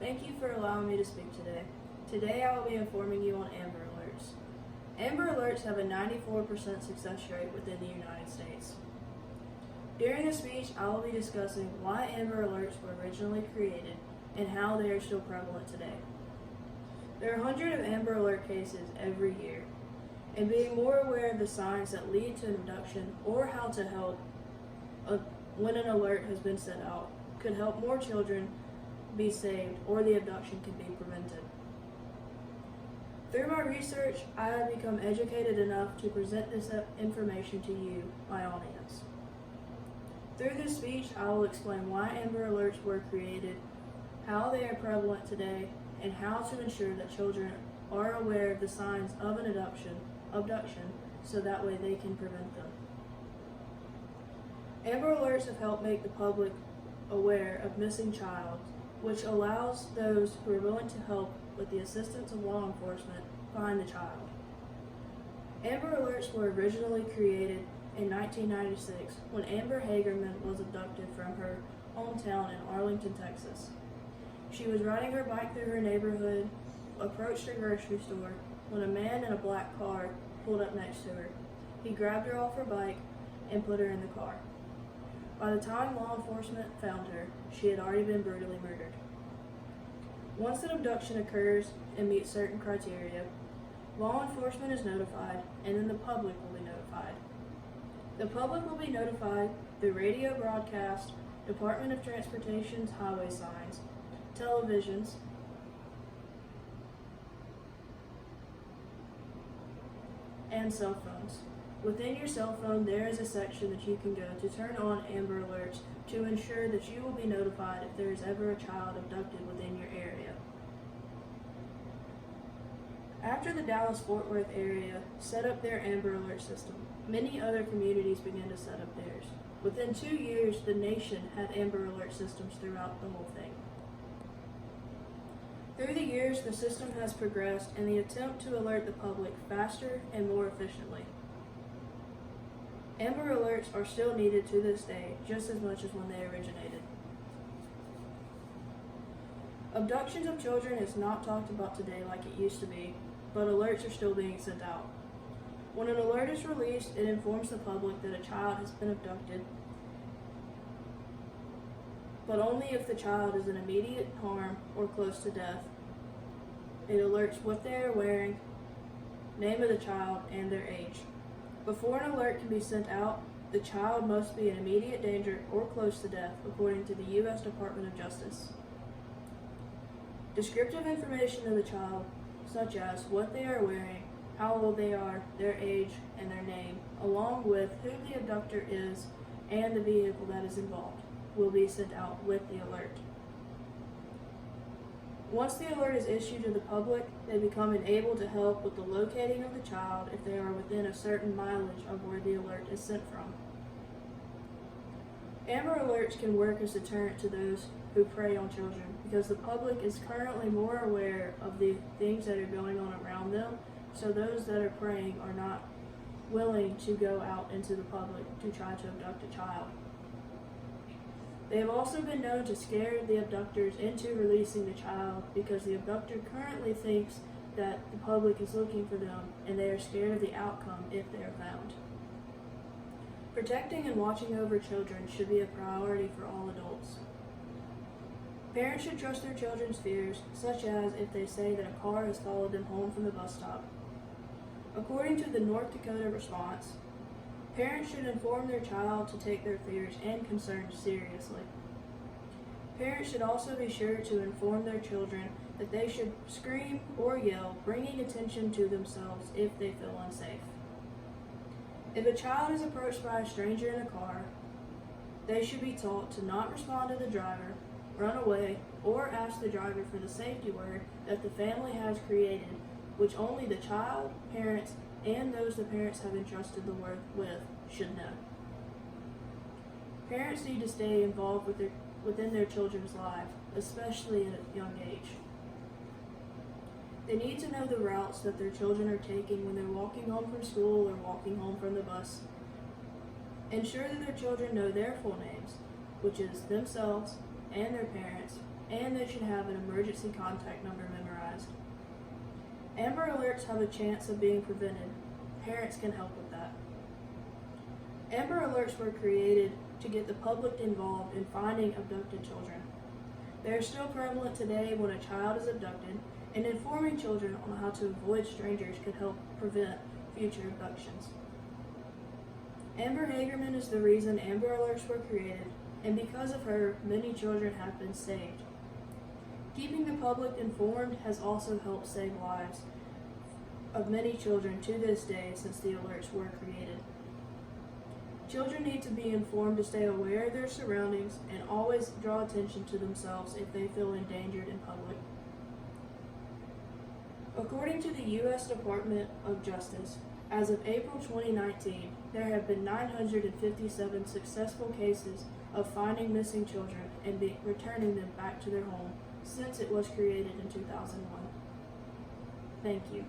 Thank you for allowing me to speak today. Today I will be informing you on Amber Alerts. Amber Alerts have a 94% success rate within the United States. During the speech, I will be discussing why Amber Alerts were originally created and how they are still prevalent today. There are hundreds of Amber Alert cases every year, and being more aware of the signs that lead to an abduction or how to help when an alert has been sent out could help more children be saved or the abduction can be prevented. Through my research, I have become educated enough to present this information to you, my audience. Through this speech, I will explain why Amber Alerts were created, how they are prevalent today, and how to ensure that children are aware of the signs of an abduction so that way they can prevent them. Amber Alerts have helped make the public aware of missing child, which allows those who are willing to help with the assistance of law enforcement find the child. Amber Alerts were originally created in 1996 when Amber Hagerman was abducted from her hometown in Arlington, Texas. She was riding her bike through her neighborhood, approached a grocery store, when a man in a black car pulled up next to her. He grabbed her off her bike and put her in the car. By the time law enforcement found her, she had already been brutally murdered. Once an abduction occurs and meets certain criteria, law enforcement is notified, and then the public will be notified. The public will be notified through radio broadcast, Department of Transportation's highway signs, televisions, and cell phones. Within your cell phone, there is a section that you can go to turn on Amber Alerts to ensure that you will be notified if there is ever a child abducted within your area. After the Dallas-Fort Worth area set up their Amber Alert system, many other communities began to set up theirs. Within 2 years, the nation had Amber Alert systems throughout the whole thing. Through the years, the system has progressed in the attempt to alert the public faster and more efficiently. Amber Alerts are still needed to this day, just as much as when they originated. Abductions of children is not talked about today like it used to be, but alerts are still being sent out. When an alert is released, it informs the public that a child has been abducted, but only if the child is in immediate harm or close to death. It alerts what they are wearing, name of the child, and their age. Before an alert can be sent out, the child must be in immediate danger or close to death, according to the U.S. Department of Justice. Descriptive information of the child, such as what they are wearing, how old they are, their age, and their name, along with who the abductor is and the vehicle that is involved, will be sent out with the alert. Once the alert is issued to the public, they become able to help with the locating of the child if they are within a certain mileage of where the alert is sent from. Amber Alerts can work as a deterrent to those who prey on children because the public is currently more aware of the things that are going on around them, so those that are preying are not willing to go out into the public to try to abduct a child. They have also been known to scare the abductors into releasing the child because the abductor currently thinks that the public is looking for them and they are scared of the outcome if they are found. Protecting and watching over children should be a priority for all adults. Parents should trust their children's fears, such as if they say that a car has followed them home from the bus stop. According to the North Dakota response, parents should inform their child to take their fears and concerns seriously. Parents should also be sure to inform their children that they should scream or yell, bringing attention to themselves if they feel unsafe. If a child is approached by a stranger in a car, they should be taught to not respond to the driver, run away, or ask the driver for the safety word that the family has created, which only the child, parents, and those the parents have entrusted the work with should know. Parents need to stay involved within their children's lives, especially at a young age. They need to know the routes that their children are taking when they're walking home from school or walking home from the bus. Ensure that their children know their full names, which is themselves and their parents, and they should have an emergency contact number memorized. Amber Alerts have a chance of being prevented. Parents can help with that. Amber Alerts were created to get the public involved in finding abducted children. They are still prevalent today when a child is abducted, and informing children on how to avoid strangers could help prevent future abductions. Amber Hagerman is the reason Amber Alerts were created, and because of her, many children have been saved. Keeping the public informed has also helped save lives of many children to this day since the alerts were created. Children need to be informed to stay aware of their surroundings and always draw attention to themselves if they feel endangered in public. According to the U.S. Department of Justice, as of April 2019, there have been 957 successful cases of finding missing children and returning them back to their home since it was created in 2001. Thank you.